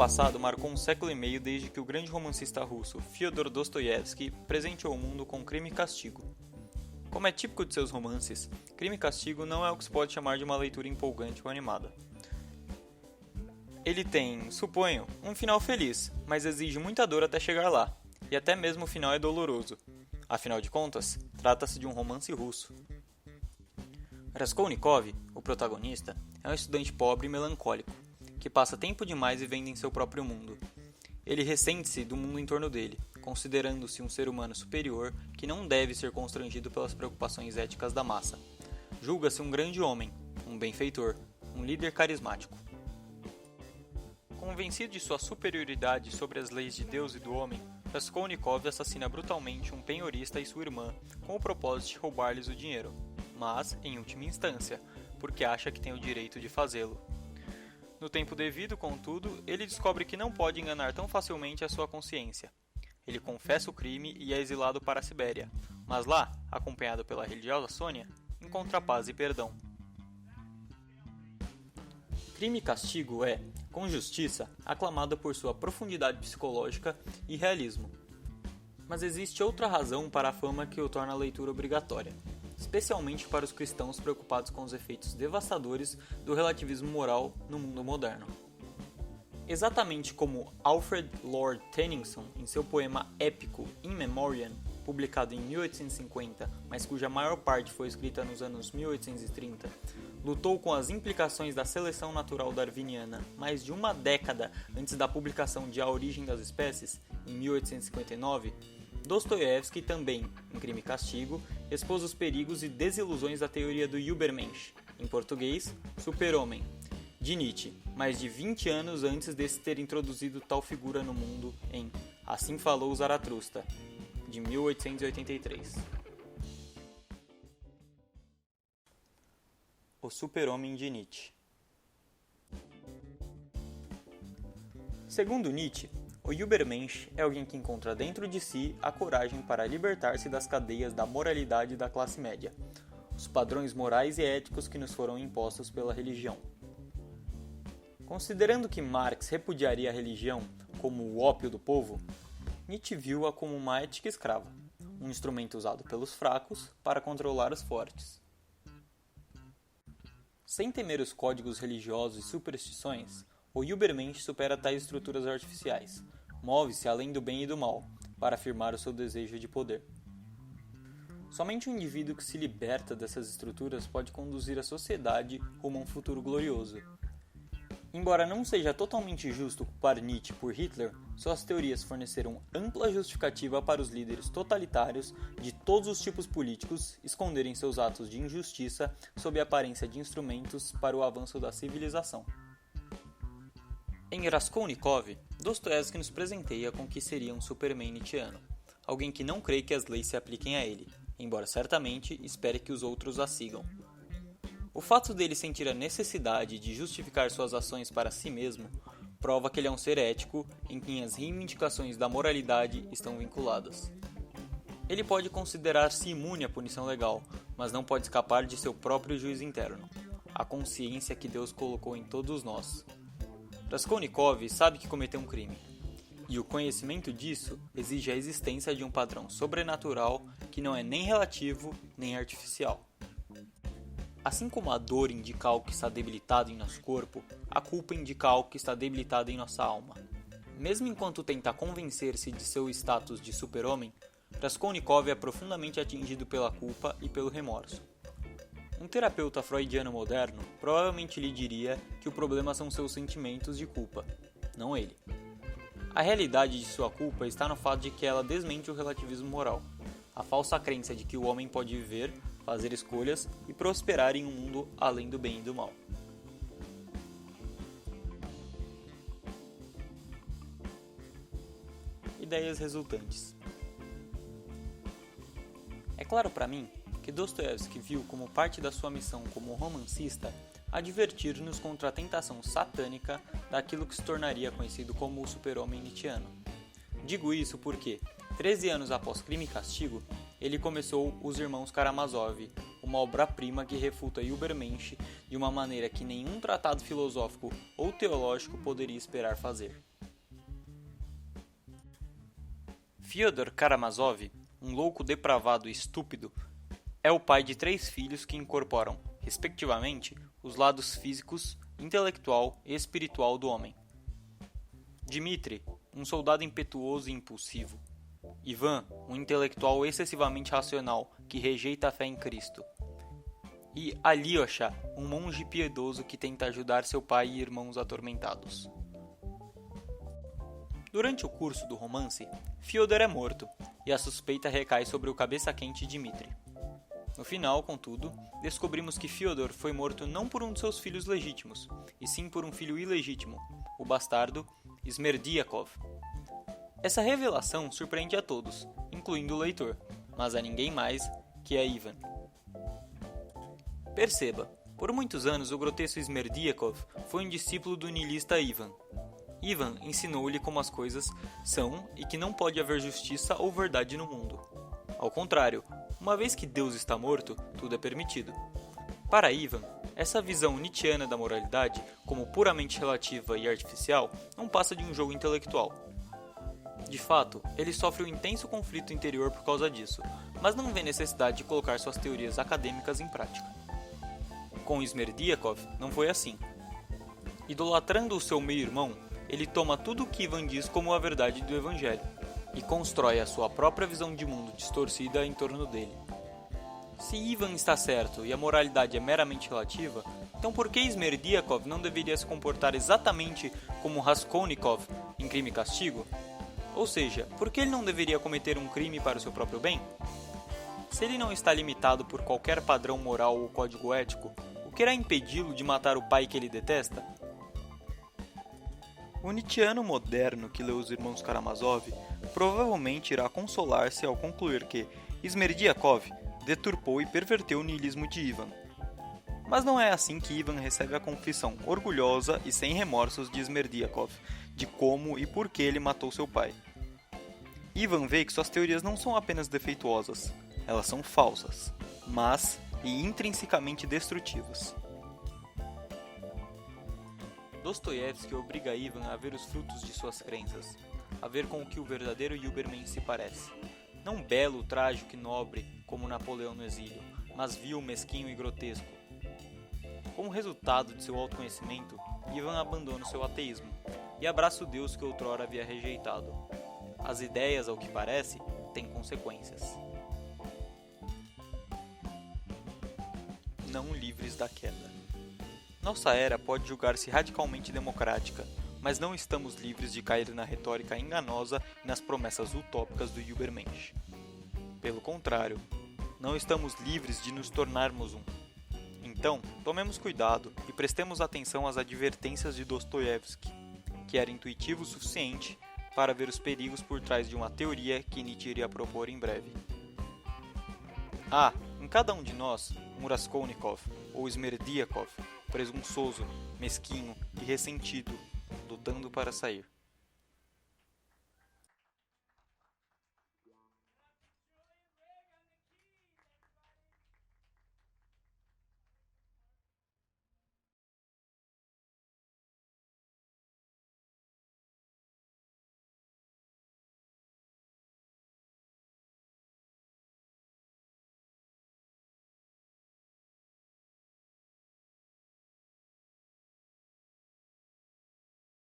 passado marcou um século e meio desde que o grande romancista russo Fyodor Dostoiévski presenteou o mundo com Crime e Castigo. Como é típico de seus romances, Crime e Castigo não é o que se pode chamar de uma leitura empolgante ou animada. Ele tem, suponho, um final feliz, mas exige muita dor até chegar lá, e até mesmo o final é doloroso. Afinal de contas, trata-se de um romance russo. Raskolnikov, o protagonista, é um estudante pobre e melancólico, que passa tempo demais vivendo em seu próprio mundo. Ele ressente-se do mundo em torno dele, considerando-se um ser humano superior que não deve ser constrangido pelas preocupações éticas da massa. Julga-se um grande homem, um benfeitor, um líder carismático. Convencido de sua superioridade sobre as leis de Deus e do homem, Raskolnikov assassina brutalmente um penhorista e sua irmã com o propósito de roubar-lhes o dinheiro, mas, em última instância, porque acha que tem o direito de fazê-lo. No tempo devido, contudo, ele descobre que não pode enganar tão facilmente a sua consciência. Ele confessa o crime e é exilado para a Sibéria, mas lá, acompanhado pela religiosa Sônia, encontra paz e perdão. Crime e Castigo é, com justiça, aclamado por sua profundidade psicológica e realismo. Mas existe outra razão para a fama que o torna a leitura obrigatória, especialmente para os cristãos preocupados com os efeitos devastadores do relativismo moral no mundo moderno. Exatamente como Alfred Lord Tennyson, em seu poema épico In Memoriam, publicado em 1850, mas cuja maior parte foi escrita nos anos 1830, lutou com as implicações da seleção natural darwiniana mais de uma década antes da publicação de A Origem das Espécies, em 1859, Dostoiévski também, em Crime e Castigo, expôs os perigos e desilusões da teoria do Übermensch, em português, super-homem, de Nietzsche, mais de 20 anos antes desse ter introduzido tal figura no mundo em Assim Falou Zaratustra, de 1883. O super-homem de Nietzsche. Segundo Nietzsche, o Übermensch é alguém que encontra dentro de si a coragem para libertar-se das cadeias da moralidade da classe média, os padrões morais e éticos que nos foram impostos pela religião. Considerando que Marx repudiaria a religião como o ópio do povo, Nietzsche viu-a como uma ética escrava, um instrumento usado pelos fracos para controlar os fortes. Sem temer os códigos religiosos e superstições, o Übermensch supera tais estruturas artificiais, move-se além do bem e do mal, para afirmar o seu desejo de poder. Somente um indivíduo que se liberta dessas estruturas pode conduzir a sociedade rumo a um futuro glorioso. Embora não seja totalmente justo culpar Nietzsche por Hitler, suas teorias forneceram ampla justificativa para os líderes totalitários de todos os tipos políticos esconderem seus atos de injustiça sob a aparência de instrumentos para o avanço da civilização. Em Raskolnikov, Dostoiévski nos presenteia com o que seria um Superman nietzschiano, alguém que não crê que as leis se apliquem a ele, embora certamente espere que os outros a sigam. O fato dele sentir a necessidade de justificar suas ações para si mesmo prova que ele é um ser ético em quem as reivindicações da moralidade estão vinculadas. Ele pode considerar-se imune à punição legal, mas não pode escapar de seu próprio juízo interno, a consciência que Deus colocou em todos nós. Raskolnikov sabe que cometeu um crime, e o conhecimento disso exige a existência de um padrão sobrenatural que não é nem relativo nem artificial. Assim como a dor indica algo que está debilitado em nosso corpo, a culpa indica algo que está debilitado em nossa alma. Mesmo enquanto tenta convencer-se de seu status de super-homem, Raskolnikov é profundamente atingido pela culpa e pelo remorso. Um terapeuta freudiano moderno provavelmente lhe diria que o problema são seus sentimentos de culpa, não ele. A realidade de sua culpa está no fato de que ela desmente o relativismo moral, a falsa crença de que o homem pode viver, fazer escolhas e prosperar em um mundo além do bem e do mal. Ideias resultantes. É claro para mim que Dostoiévski viu como parte da sua missão como romancista advertir-nos contra a tentação satânica daquilo que se tornaria conhecido como o super-homem nietzschiano. Digo isso porque, 13 anos após Crime e Castigo, ele começou Os Irmãos Karamazov, uma obra-prima que refuta Übermensch de uma maneira que nenhum tratado filosófico ou teológico poderia esperar fazer. Fyodor Karamazov, um louco depravado e estúpido, é o pai de 3 filhos que incorporam, respectivamente, os lados físicos, intelectual e espiritual do homem. Dmitri, um soldado impetuoso e impulsivo. Ivan, um intelectual excessivamente racional que rejeita a fé em Cristo. E Alyosha, um monge piedoso que tenta ajudar seu pai e irmãos atormentados. Durante o curso do romance, Fyodor é morto, e a suspeita recai sobre o cabeça-quente Dmitri. No final, contudo, descobrimos que Fyodor foi morto não por um de seus filhos legítimos, e sim por um filho ilegítimo, o bastardo Smerdyakov. Essa revelação surpreende a todos, incluindo o leitor, mas a ninguém mais que a Ivan. Perceba, por muitos anos o grotesco Smerdyakov foi um discípulo do niilista Ivan. Ivan ensinou-lhe como as coisas são e que não pode haver justiça ou verdade no mundo. Ao contrário, uma vez que Deus está morto, tudo é permitido. Para Ivan, essa visão nietzschiana da moralidade, como puramente relativa e artificial, não passa de um jogo intelectual. De fato, ele sofre um intenso conflito interior por causa disso, mas não vê necessidade de colocar suas teorias acadêmicas em prática. Com Smerdyakov, não foi assim. Idolatrando o seu meio-irmão, ele toma tudo o que Ivan diz como a verdade do Evangelho e constrói a sua própria visão de mundo distorcida em torno dele. Se Ivan está certo e a moralidade é meramente relativa, então por que Smerdyakov não deveria se comportar exatamente como Raskolnikov em Crime e Castigo? Ou seja, por que ele não deveria cometer um crime para o seu próprio bem? Se ele não está limitado por qualquer padrão moral ou código ético, o que irá impedi-lo de matar o pai que ele detesta? O Nietzscheano moderno que leu os irmãos Karamazov provavelmente irá consolar-se ao concluir que Smerdyakov deturpou e perverteu o niilismo de Ivan. Mas não é assim que Ivan recebe a confissão orgulhosa e sem remorsos de Smerdyakov, de como e por que ele matou seu pai. Ivan vê que suas teorias não são apenas defeituosas, elas são falsas, mas e intrinsecamente destrutivas. Dostoiévski obriga Ivan a ver os frutos de suas crenças, a ver com o que o verdadeiro Huberman se parece. Não belo, trágico e nobre, como Napoleão no exílio, mas vil, mesquinho e grotesco. Como resultado de seu autoconhecimento, Ivan abandona o seu ateísmo e abraça o Deus que outrora havia rejeitado. As ideias, ao que parece, têm consequências. Não livres da queda. Nossa era pode julgar-se radicalmente democrática, mas não estamos livres de cair na retórica enganosa e nas promessas utópicas do Übermensch. Pelo contrário, não estamos livres de nos tornarmos um. Então, tomemos cuidado e prestemos atenção às advertências de Dostoiévski, que era intuitivo o suficiente para ver os perigos por trás de uma teoria que Nietzsche iria propor em breve. Há, em cada um de nós, um Raskolnikov ou Smerdyakov, presunçoso, mesquinho e ressentido, lutando para sair.